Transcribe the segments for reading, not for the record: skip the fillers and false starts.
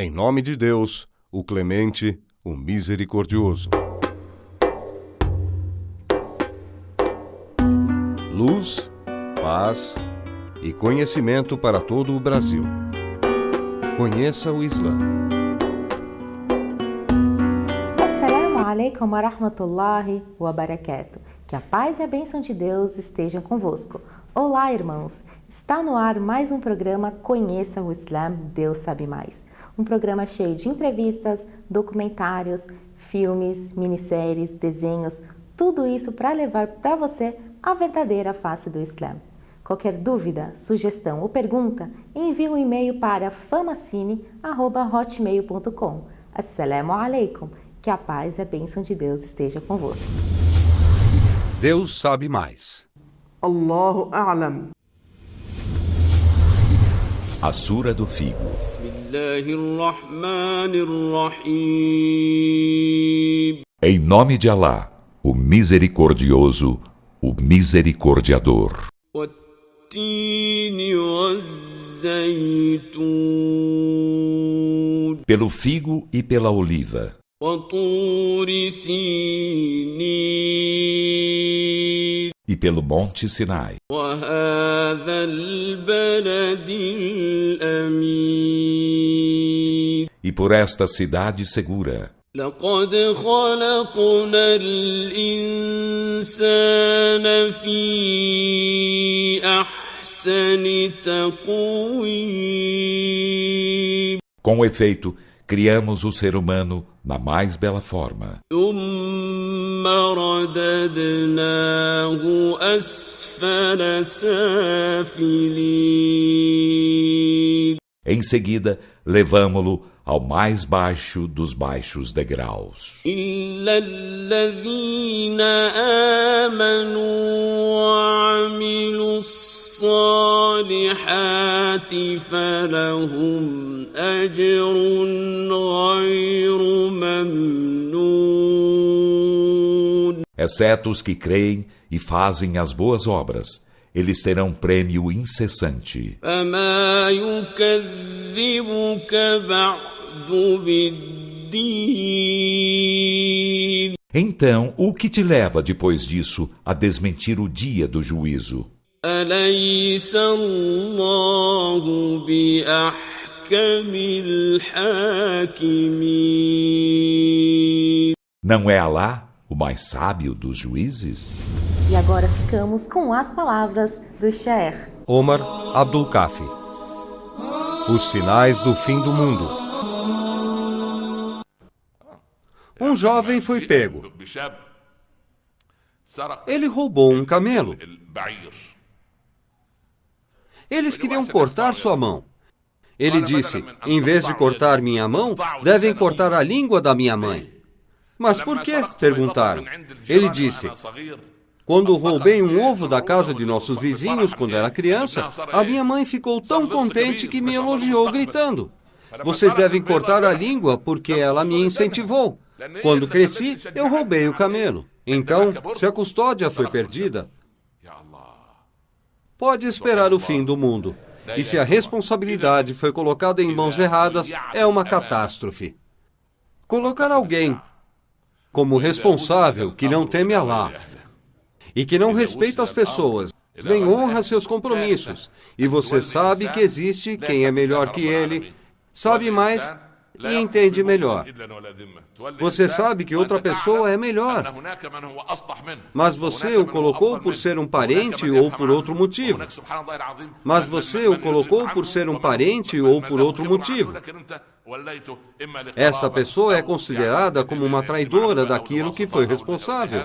Em nome de Deus, o clemente, o misericordioso. Luz, paz e conhecimento para todo o Brasil. Conheça o Islã. Assalamu alaikum wa rahmatullahi wa barakatuh. Que a paz e a bênção de Deus estejam convosco. Olá, irmãos! Está no ar mais um programa Conheça o Islã, Deus Sabe Mais. Um programa cheio de entrevistas, documentários, filmes, minisséries, desenhos, tudo isso para levar para você a verdadeira face do Islã. Qualquer dúvida, sugestão ou pergunta, envie um e-mail para famacine@hotmail.com. Assalamu alaikum. Que a paz e a bênção de Deus esteja convosco. Deus sabe mais. Allahu A'lam. A Sura do Figo. Em nome de Alá, o Misericordioso, o Misericordiador. Pelo figo e pela oliva. E pelo monte Sinai. E por esta cidade segura. لقد خلقنا الإنسان في أحسن تقويم. Com efeito, criamos o ser humano na mais bela forma. ثم رددناه أسفل سافلين. Em seguida, levamo-lo ao mais baixo dos baixos degraus. إلا الذين آمنوا وعملوا الصالحات فلهم أجر غير ممنون. Exceto os que creem e fazem as boas obras, eles terão prêmio incessante. فما يكذبك بعد بالدين. Então, o que te leva depois disso a desmentir o dia do juízo? أليس الله بأحكم الحاكمين. Não é Alá o mais sábio dos juízes? E agora ficamos com as palavras do Sheikh Omar Abdul Kafi. Os sinais do fim do mundo. Um jovem foi pego. Ele roubou um camelo. Eles queriam cortar sua mão. Ele disse: em vez de cortar minha mão, devem cortar a língua da minha mãe. Mas por quê? Perguntaram. Ele disse: quando roubei um ovo da casa de nossos vizinhos quando era criança, a minha mãe ficou tão contente que me elogiou gritando: vocês devem cortar a língua porque ela me incentivou. Quando cresci, eu roubei o camelo. Então, se a custódia foi perdida, pode esperar o fim do mundo. E se a responsabilidade foi colocada em mãos erradas, é uma catástrofe. Colocar alguém como responsável que não teme Alá e que não respeita as pessoas, nem honra seus compromissos, e você sabe que existe quem é melhor que ele, sabe mais e entende melhor. Você sabe que outra pessoa é melhor, mas você o colocou por ser um parente ou por outro motivo. Mas você o colocou por ser um parente ou por outro motivo. Essa pessoa é considerada como uma traidora daquilo que foi responsável.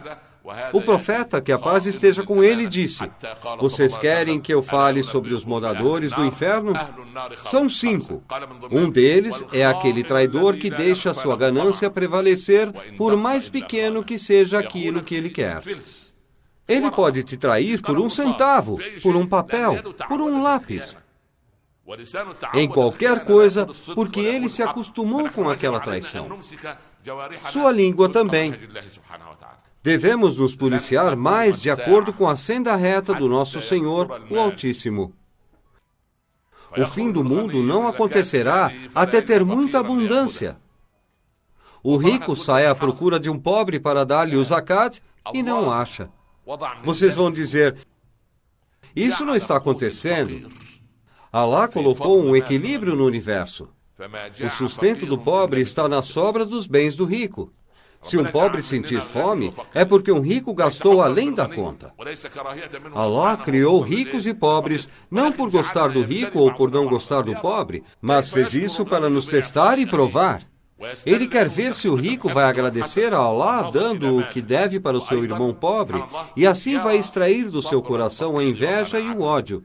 O profeta, que a paz esteja com ele, disse: vocês querem que eu fale sobre os moradores do inferno? São 5. Um deles é aquele traidor que deixa a sua ganância prevalecer, por mais pequeno que seja aquilo que ele quer. Ele pode te trair por 1 centavo, por um papel, por um lápis. Em qualquer coisa, porque ele se acostumou com aquela traição. Sua língua também. Devemos nos policiar mais de acordo com a senda reta do nosso Senhor, o Altíssimo. O fim do mundo não acontecerá até ter muita abundância. O rico sai à procura de um pobre para dar-lhe o zakat e não acha. Vocês vão dizer, isso não está acontecendo. Allah colocou um equilíbrio no universo. O sustento do pobre está na sobra dos bens do rico. Se um pobre sentir fome, é porque um rico gastou além da conta. Allah criou ricos e pobres, não por gostar do rico ou por não gostar do pobre, mas fez isso para nos testar e provar. Ele quer ver se o rico vai agradecer a Allah dando o que deve para o seu irmão pobre, e assim vai extrair do seu coração a inveja e o ódio.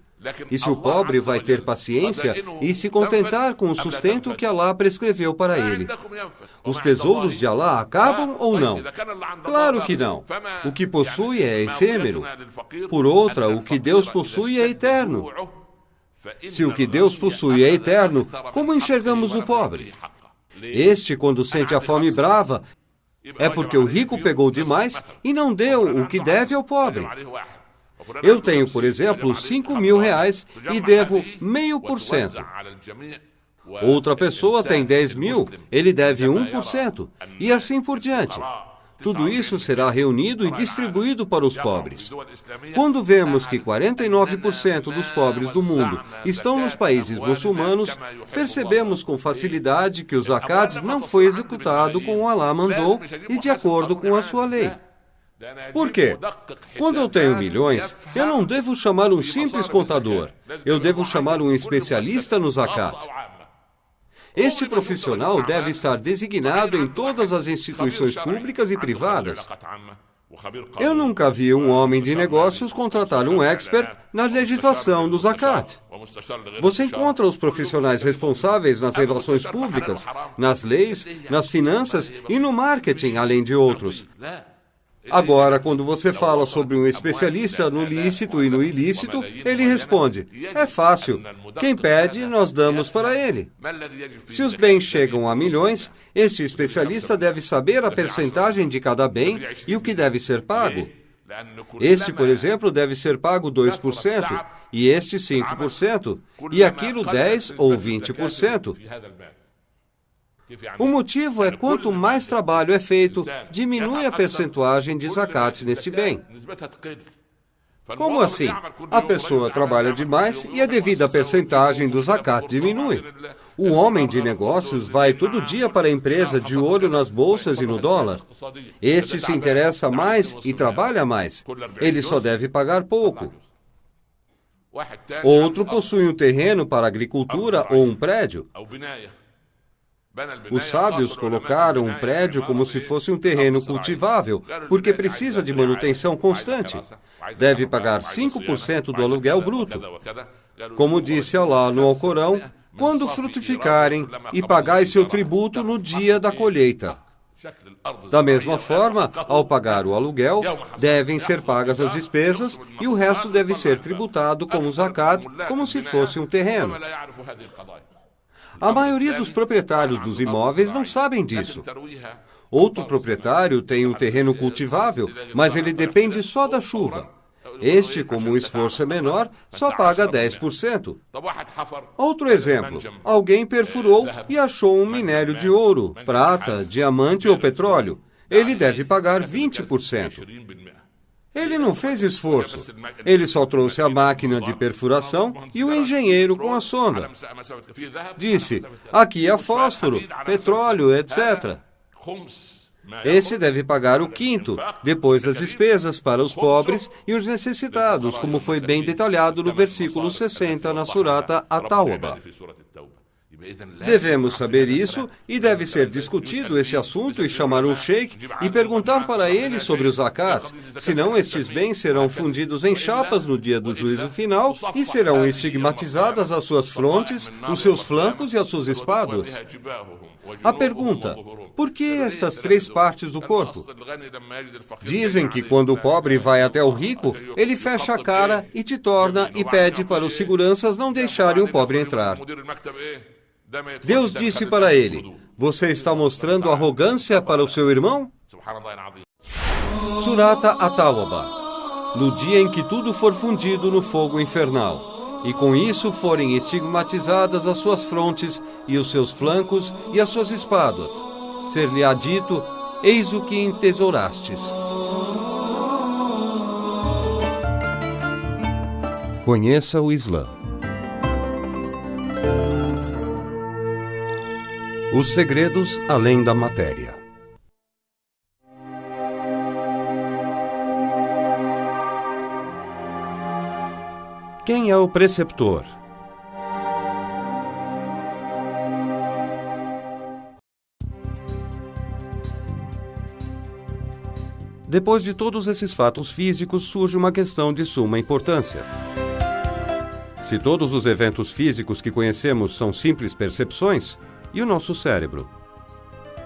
E se o pobre vai ter paciência e se contentar com o sustento que Allah prescreveu para ele. Os tesouros de Allah acabam ou não? Claro que não. O que possui é efêmero. Por outra, o que Deus possui é eterno. Se o que Deus possui é eterno, como enxergamos o pobre? Este, quando sente a fome brava, é porque o rico pegou demais e não deu o que deve ao pobre. Eu tenho, por exemplo, 5.000 reais e devo 0,5%. Outra pessoa tem 10.000, ele deve 1%, e assim por diante. Tudo isso será reunido e distribuído para os pobres. Quando vemos que 49% dos pobres do mundo estão nos países muçulmanos, percebemos com facilidade que o zakat não foi executado como Allah mandou e de acordo com a sua lei. Por quê? Quando eu tenho milhões, eu não devo chamar um simples contador. Eu devo chamar um especialista no zakat. Este profissional deve estar designado em todas as instituições públicas e privadas. Eu nunca vi um homem de negócios contratar um expert na legislação do zakat. Você encontra os profissionais responsáveis nas relações públicas, nas leis, nas finanças e no marketing, além de outros. Agora, quando você fala sobre um especialista no lícito e no ilícito, ele responde, é fácil. Quem pede, nós damos para ele. Se os bens chegam a milhões, este especialista deve saber a percentagem de cada bem e o que deve ser pago. Este, por exemplo, deve ser pago 2%, e este 5%, e aquilo 10% ou 20%. O motivo é quanto mais trabalho é feito, diminui a percentuagem de zakat nesse bem. Como assim? A pessoa trabalha demais e a devida percentagem do zakat diminui. O homem de negócios vai todo dia para a empresa de olho nas bolsas e no dólar. Este se interessa mais e trabalha mais. Ele só deve pagar pouco. Outro possui um terreno para agricultura ou um prédio. Os sábios colocaram um prédio como se fosse um terreno cultivável, porque precisa de manutenção constante. Deve pagar 5% do aluguel bruto. Como disse Allah no Alcorão, quando frutificarem, e pagai seu tributo no dia da colheita. Da mesma forma, ao pagar o aluguel, devem ser pagas as despesas e o resto deve ser tributado como zakat, como se fosse um terreno. A maioria dos proprietários dos imóveis não sabem disso. Outro proprietário tem um terreno cultivável, mas ele depende só da chuva. Este, como o esforço é menor, só paga 10%. Outro exemplo, alguém perfurou e achou um minério de ouro, prata, diamante ou petróleo. Ele deve pagar 20%. Ele não fez esforço. Ele só trouxe a máquina de perfuração e o engenheiro com a sonda. Disse, aqui há fósforo, petróleo, etc. Esse deve pagar o quinto, depois das despesas para os pobres e os necessitados, como foi bem detalhado no versículo 60 na Surata At-Tawbah. Devemos saber isso e deve ser discutido esse assunto e chamar um sheik e perguntar para ele sobre o zakat, senão estes bens serão fundidos em chapas no dia do juízo final e serão estigmatizadas as suas frontes, os seus flancos e as suas espáduas. A pergunta, por que estas três partes do corpo? Dizem que quando o pobre vai até o rico, ele fecha a cara e te torna e pede para os seguranças não deixarem o pobre entrar. Deus disse para ele, você está mostrando arrogância para o seu irmão? Surata At-Tawbah. No dia em que tudo for fundido no fogo infernal. e com isso forem estigmatizadas as suas frontes e os seus flancos e as suas espáduas, ser-lhe-á dito: eis o que entesourastes. Conheça o Islã. Os segredos além da matéria. Quem é o preceptor? Depois de todos esses fatos físicos, surge uma questão de suma importância. Se todos os eventos físicos que conhecemos são simples percepções, e o nosso cérebro?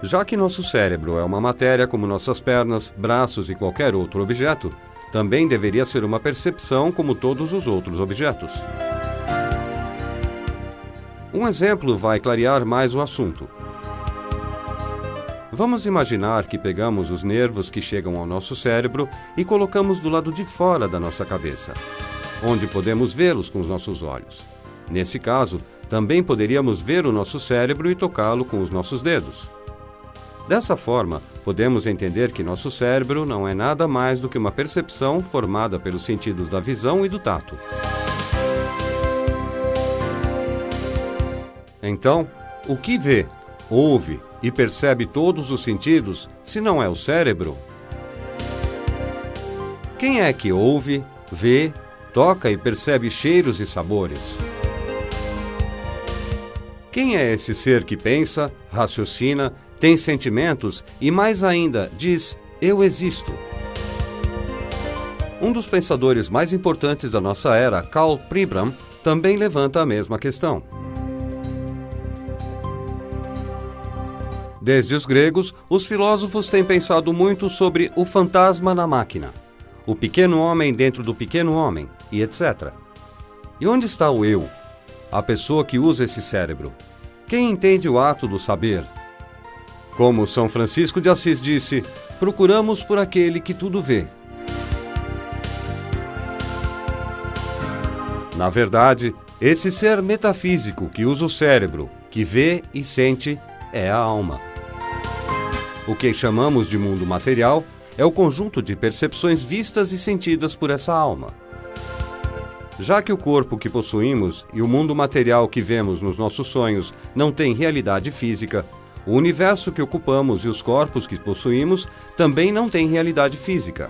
Já que nosso cérebro é uma matéria como nossas pernas, braços e qualquer outro objeto, também deveria ser uma percepção como todos os outros objetos. Um exemplo vai clarear mais o assunto. Vamos imaginar que pegamos os nervos que chegam ao nosso cérebro e colocamos do lado de fora da nossa cabeça, onde podemos vê-los com os nossos olhos. Nesse caso, também poderíamos ver o nosso cérebro e tocá-lo com os nossos dedos. Dessa forma, podemos entender que nosso cérebro não é nada mais do que uma percepção formada pelos sentidos da visão e do tato. Então, o que vê, ouve e percebe todos os sentidos, se não é o cérebro? Quem é que ouve, vê, toca e percebe cheiros e sabores? Quem é esse ser que pensa, raciocina, tem sentimentos e, mais ainda, diz: eu existo? Um dos pensadores mais importantes da nossa era, Karl Pribram, também levanta a mesma questão. Desde os gregos, os filósofos têm pensado muito sobre o fantasma na máquina, o pequeno homem dentro do pequeno homem, e etc. E onde está o eu? A pessoa que usa esse cérebro? Quem entende o ato do saber? Como São Francisco de Assis disse, procuramos por aquele que tudo vê. Na verdade, esse ser metafísico que usa o cérebro, que vê e sente, é a alma. O que chamamos de mundo material é o conjunto de percepções vistas e sentidas por essa alma. Já que o corpo que possuímos e o mundo material que vemos nos nossos sonhos não têm realidade física, o universo que ocupamos e os corpos que possuímos também não têm realidade física.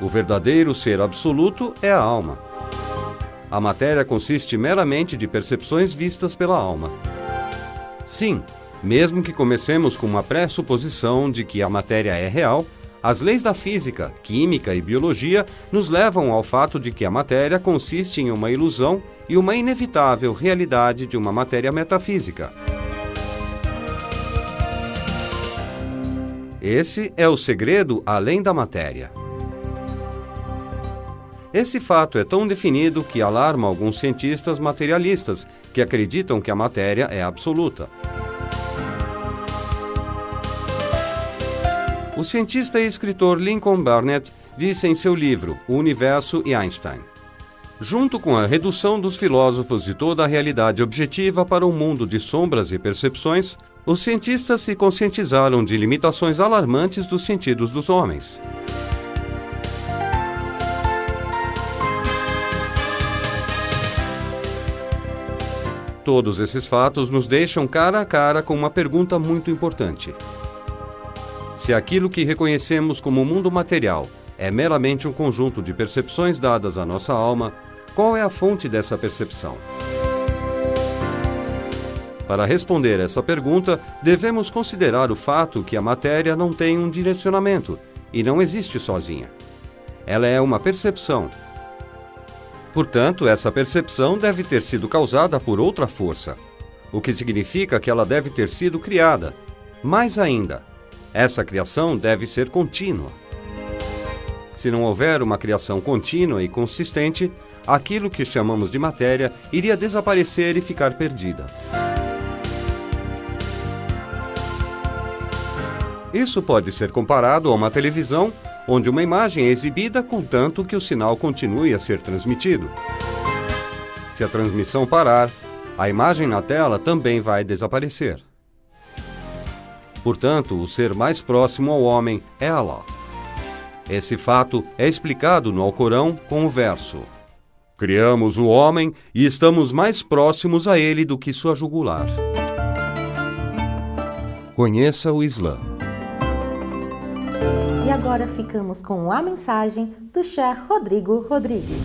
O verdadeiro ser absoluto é a alma. A matéria consiste meramente de percepções vistas pela alma. Sim, mesmo que comecemos com uma pressuposição de que a matéria é real, as leis da física, química e biologia nos levam ao fato de que a matéria consiste em uma ilusão e uma inevitável realidade de uma matéria metafísica. Esse é o segredo além da matéria. Esse fato é tão definido que alarma alguns cientistas materialistas que acreditam que a matéria é absoluta. O cientista e escritor Lincoln Burnett disse em seu livro O Universo e Einstein: junto com a redução dos filósofos de toda a realidade objetiva para um mundo de sombras e percepções, os cientistas se conscientizaram de limitações alarmantes dos sentidos dos homens. Todos esses fatos nos deixam cara a cara com uma pergunta muito importante. Se aquilo que reconhecemos como mundo material é meramente um conjunto de percepções dadas à nossa alma, qual é a fonte dessa percepção? Para responder essa pergunta, devemos considerar o fato que a matéria não tem um direcionamento e não existe sozinha. Ela é uma percepção. Portanto, essa percepção deve ter sido causada por outra força, o que significa que ela deve ter sido criada. Mais ainda, essa criação deve ser contínua. Se não houver uma criação contínua e consistente, aquilo que chamamos de matéria iria desaparecer e ficar perdida. Isso pode ser comparado a uma televisão onde uma imagem é exibida contanto que o sinal continue a ser transmitido. Se a transmissão parar, a imagem na tela também vai desaparecer. Portanto, o ser mais próximo ao homem é Allah. Esse fato é explicado no Alcorão com o verso: criamos o homem e estamos mais próximos a ele do que sua jugular. Conheça o Islã. E agora ficamos com a mensagem do Sheikh Rodrigo Rodrigues.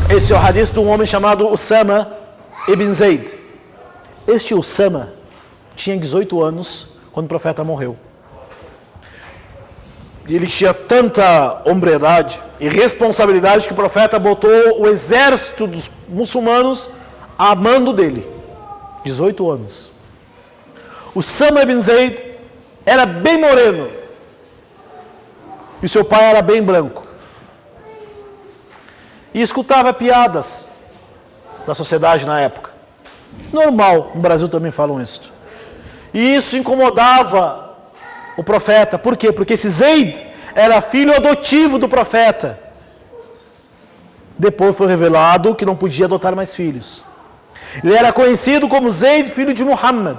Esse é o hadith de um homem chamado Usama ibn Zayd. Este Usama tinha 18 anos quando o profeta morreu. Ele tinha tanta hombridade e responsabilidade que o profeta botou o exército dos muçulmanos a mando dele. 18 anos. Usama ibn Zayd era bem moreno e seu pai era bem branco. E escutava piadas da sociedade na época. Normal, no Brasil também falam isso. E isso incomodava o profeta. Por quê? Porque esse Zayd era filho adotivo do profeta. Depois foi revelado que não podia adotar mais filhos. Ele era conhecido como Zayd, filho de Muhammad.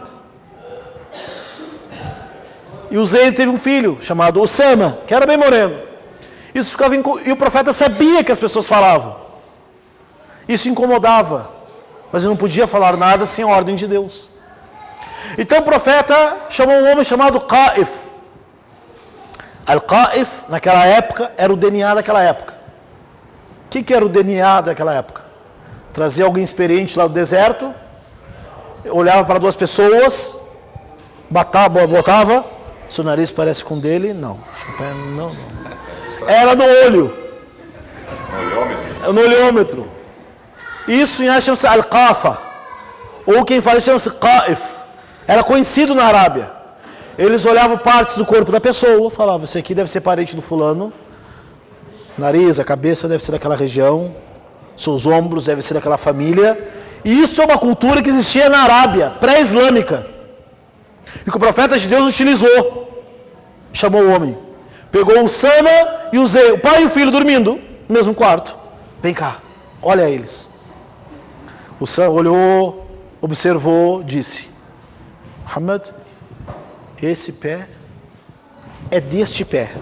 E o Zayd teve um filho chamado Usama, que era bem moreno. Isso ficava e o profeta sabia que as pessoas falavam. Isso incomodava, mas ele não podia falar nada sem a ordem de Deus. Então o profeta chamou um homem chamado Qaif. Al-Qaif, naquela época, era o DNA daquela época. O que era o DNA daquela época? Trazia alguém experiente lá do deserto, olhava para duas pessoas, botava, seu nariz parece com o dele, não. Era no olho. No olhômetro. Isso em árabe chama-se Al-Qafa. Ou quem fala chama-se Qaif. Era conhecido na Arábia. Eles olhavam partes do corpo da pessoa, falavam, esse aqui deve ser parente do fulano. Nariz, a cabeça deve ser daquela região. Seus ombros devem ser daquela família. E isso é uma cultura que existia na Arábia, pré-islâmica. E que o profeta de Deus utilizou. Chamou o homem. Pegou o Usama e o Zayd, o pai e o filho dormindo no mesmo quarto. Vem cá, olha eles. O Usama olhou, observou, disse: Muhammad, esse pé é deste pé.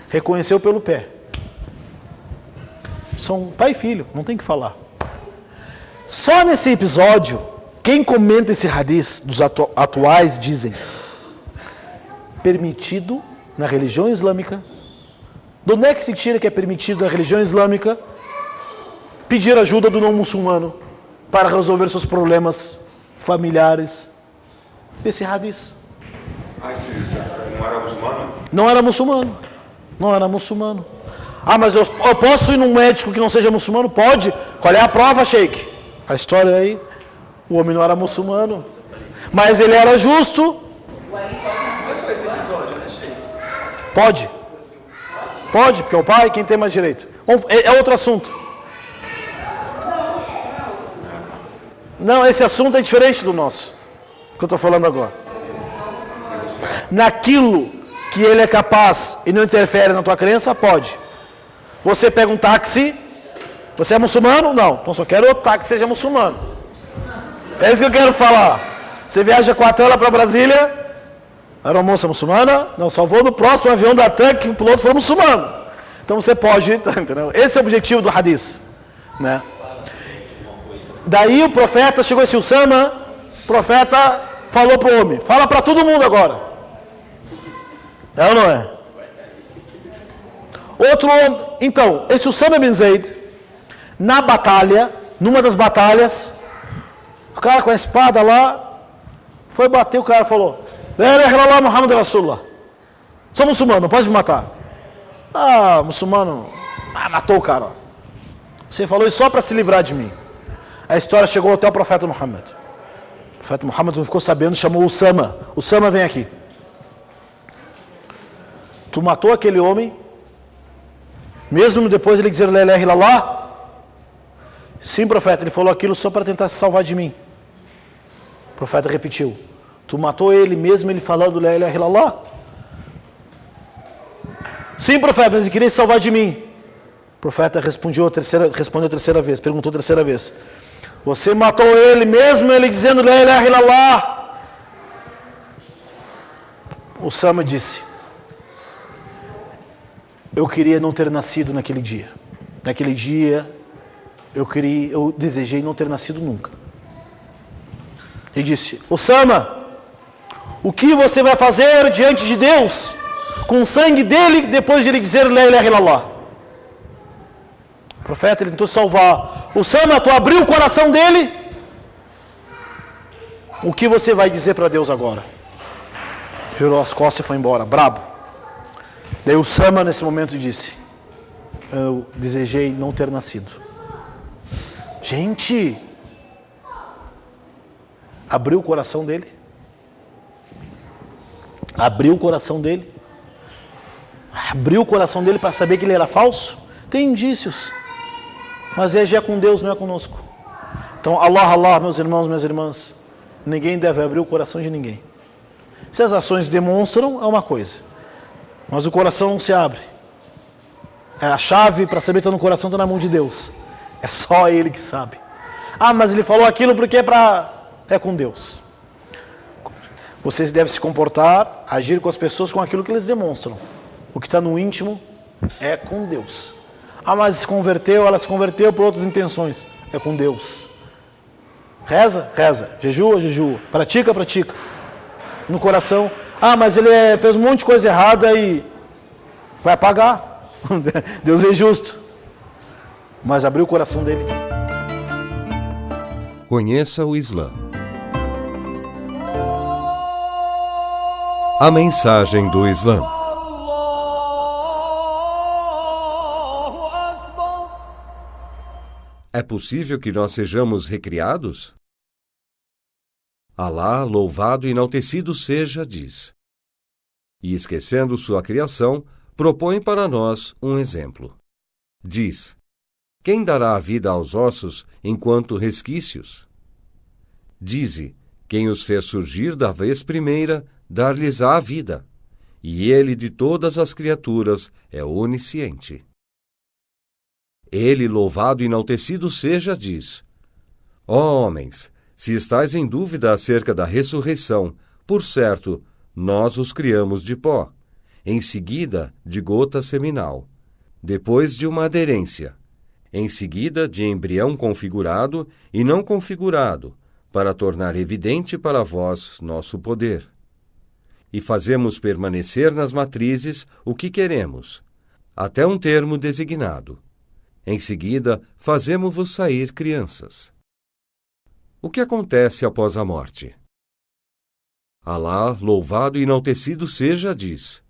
Reconheceu pelo pé. São pai e filho, não tem que falar. Só nesse episódio, quem comenta esse hadith dos atuais dizem: permitido na religião islâmica. De onde é que se tira que é permitido na religião islâmica pedir ajuda do não muçulmano para resolver seus problemas familiares? Esse hadith. Esse não era muçulmano? Não era muçulmano. Não era muçulmano. Ah, mas eu posso ir num médico que não seja muçulmano? Pode. Qual é a prova, Sheikh? A história aí, o homem não era muçulmano, mas ele era justo. Pode. Pode, porque é o pai quem tem mais direito. É outro assunto. Não, esse assunto é diferente do nosso, que eu estou falando agora. Naquilo que ele é capaz e não interfere na tua crença, pode. Você pega um táxi, você é muçulmano? Não, então só quero outro táxi que seja muçulmano. É isso que eu quero falar. Você viaja 4 horas para Brasília, era uma moça muçulmana? Não, só vou no próximo avião da TAM que o piloto for muçulmano. Então você pode, entendeu? Esse é o objetivo do hadith, né? Daí o profeta chegou esse Usama, o profeta falou para o homem: fala para todo mundo agora. É ou não é? Outro homem, então, esse Usama ibn Zayd, na batalha, numa das batalhas, o cara com a espada lá, foi bater, o cara falou: La ilaha illallah Muhammad Rasulullah. Sou muçulmano, não pode me matar. Ah, muçulmano, matou o cara. Você falou isso só para se livrar de mim. A história chegou até o profeta Muhammad. O profeta Muhammad não ficou sabendo, chamou Usama. Usama, vem aqui. Tu matou aquele homem, mesmo depois ele dizer La ilaha illallah? Sim, profeta, ele falou aquilo só para tentar se salvar de mim. O profeta repetiu: Tu matou ele mesmo ele falando La ilaha illallah? Sim, profeta, mas ele queria se salvar de mim. O profeta respondeu a terceira vez, perguntou a terceira vez. Você matou ele mesmo ele dizendo La ilaha illallah? Usama disse: eu queria não ter nascido naquele dia. Naquele dia eu desejei não ter nascido nunca. Ele disse: Usama, o que você vai fazer diante de Deus com o sangue dele depois de ele dizer La ilaha illallah? O profeta ele tentou salvar. Usama, tu abriu o coração dele? O que você vai dizer para Deus agora? Virou as costas e foi embora, brabo. Daí Usama nesse momento disse: eu desejei não ter nascido. Gente, abriu o coração dele. Abriu o coração dele. Abriu o coração dele para saber que ele era falso. Tem indícios. Mas é já com Deus, não é conosco. Então, Allah, meus irmãos, minhas irmãs, ninguém deve abrir o coração de ninguém. Se as ações demonstram, é uma coisa. Mas o coração não se abre. A chave para saber que está no coração está na mão de Deus. É só Ele que sabe. Ah, mas ele falou aquilo porque é com Deus. Vocês devem se comportar, agir com as pessoas com aquilo que eles demonstram. O que está no íntimo é com Deus. Ah, mas se converteu, ela se converteu por outras intenções. É com Deus. Reza, reza. Jejua, jejua. Pratica, pratica. No coração. Ah, mas ele fez um monte de coisa errada e vai pagar. Deus é justo. Mas abriu o coração dele. Conheça o Islã. A mensagem do Islã. É possível que nós sejamos recriados? Alá, louvado e enaltecido seja, diz. E esquecendo sua criação, propõe para nós um exemplo. Diz: quem dará a vida aos ossos enquanto resquícios? Dize: quem os fez surgir da vez primeira, dar-lhes-á a vida. E ele de todas as criaturas é onisciente. Ele, louvado e enaltecido seja, diz: ó homens, se estais em dúvida acerca da ressurreição, por certo, nós os criamos de pó, em seguida de gota seminal, depois de uma aderência, em seguida de embrião configurado e não configurado, para tornar evidente para vós nosso poder. E fazemos permanecer nas matrizes o que queremos, até um termo designado. Em seguida, fazemo-vos sair crianças. O que acontece após a morte? Alá, louvado e enaltecido seja, diz: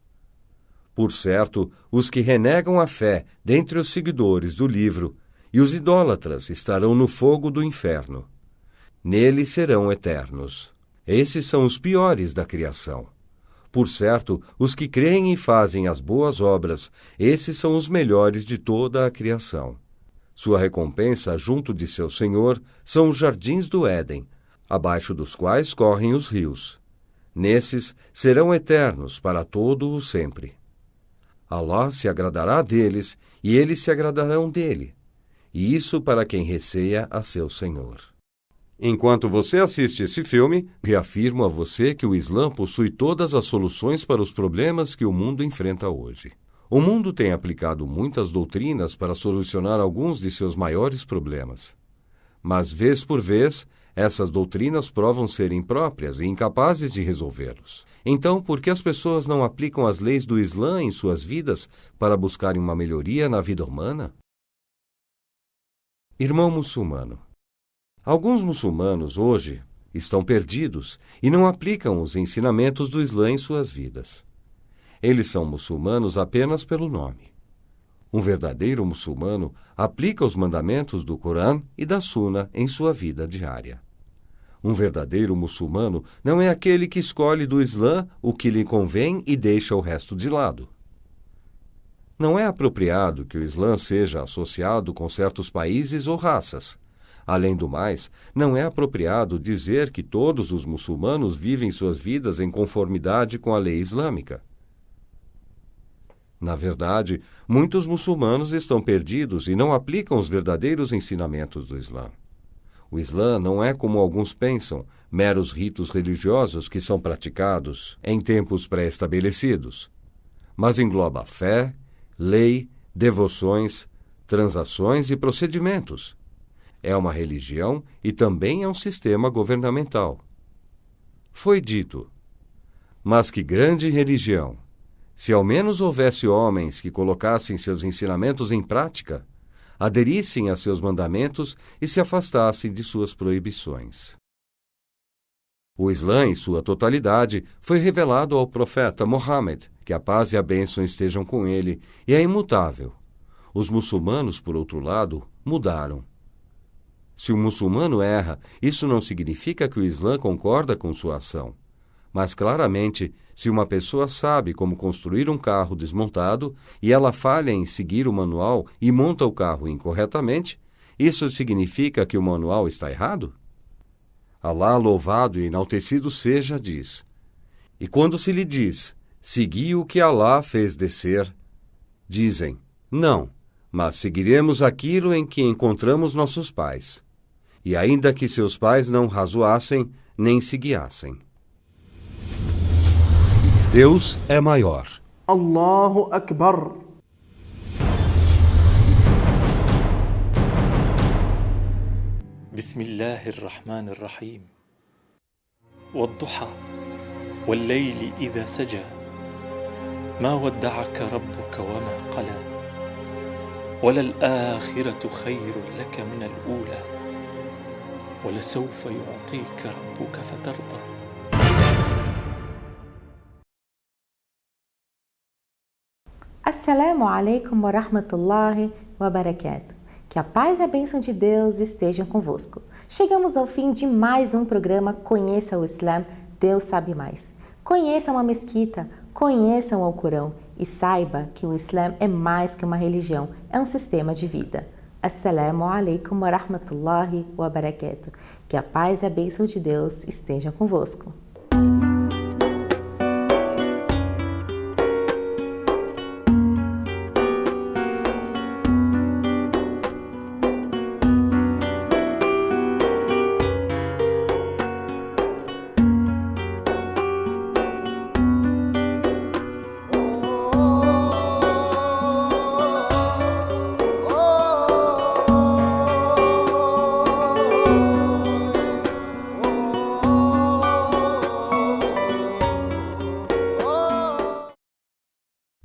por certo, os que renegam a fé dentre os seguidores do livro e os idólatras estarão no fogo do inferno. Nele serão eternos. Esses são os piores da criação. Por certo, os que creem e fazem as boas obras, esses são os melhores de toda a criação. Sua recompensa junto de seu Senhor são os jardins do Éden, abaixo dos quais correm os rios. Nesses serão eternos para todo o sempre. Alá se agradará deles e eles se agradarão dele. E isso para quem receia a seu Senhor. Enquanto você assiste esse filme, reafirmo a você que o Islã possui todas as soluções para os problemas que o mundo enfrenta hoje. O mundo tem aplicado muitas doutrinas para solucionar alguns de seus maiores problemas. Mas, vez por vez, essas doutrinas provam ser impróprias e incapazes de resolvê-los. Então, por que as pessoas não aplicam as leis do Islã em suas vidas para buscarem uma melhoria na vida humana? Irmão muçulmano, alguns muçulmanos hoje estão perdidos e não aplicam os ensinamentos do Islã em suas vidas. Eles são muçulmanos apenas pelo nome. Um verdadeiro muçulmano aplica os mandamentos do Corão e da Suna em sua vida diária. Um verdadeiro muçulmano não é aquele que escolhe do Islã o que lhe convém e deixa o resto de lado. Não é apropriado que o Islã seja associado com certos países ou raças. Além do mais, não é apropriado dizer que todos os muçulmanos vivem suas vidas em conformidade com a lei islâmica. Na verdade, muitos muçulmanos estão perdidos e não aplicam os verdadeiros ensinamentos do Islã. O Islã não é como alguns pensam, meros ritos religiosos que são praticados em tempos pré-estabelecidos, mas engloba fé, lei, devoções, transações e procedimentos. É uma religião e também é um sistema governamental. Foi dito: mas que grande religião! Se ao menos houvesse homens que colocassem seus ensinamentos em prática, aderissem a seus mandamentos e se afastassem de suas proibições. O Islã, em sua totalidade, foi revelado ao profeta Mohammed, que a paz e a bênção estejam com ele, e é imutável. Os muçulmanos, por outro lado, mudaram. Se o muçulmano erra, isso não significa que o Islã concorda com sua ação. Mas, claramente, se uma pessoa sabe como construir um carro desmontado e ela falha em seguir o manual e monta o carro incorretamente, isso significa que o manual está errado? Alá, louvado e enaltecido seja, diz: e quando se lhe diz, segui o que Alá fez descer, dizem, não, mas seguiremos aquilo em que encontramos nossos pais. E ainda que seus pais não razoassem, nem se guiassem. Deus é maior. Allahu Akbar. بسم الله الرحمن الرحيم والضحى والليل إذا سجى ما ودعك ربك وما قلى وللآخرة خير لك من الأولى ولسوف يعطيك ربك فترضى. Assalamu alaikum wa rahmatullahi wa barakatuh. Que a paz e a bênção de Deus estejam convosco. Chegamos ao fim de mais um programa Conheça o Islã, Deus sabe mais. Conheçam a mesquita, conheçam o Alcorão e saiba que o Islã é mais que uma religião, é um sistema de vida. Assalamu alaikum wa rahmatullahi wa barakatuh. Que a paz e a bênção de Deus estejam convosco.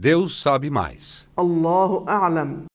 Deus sabe mais. Allahu A'lam.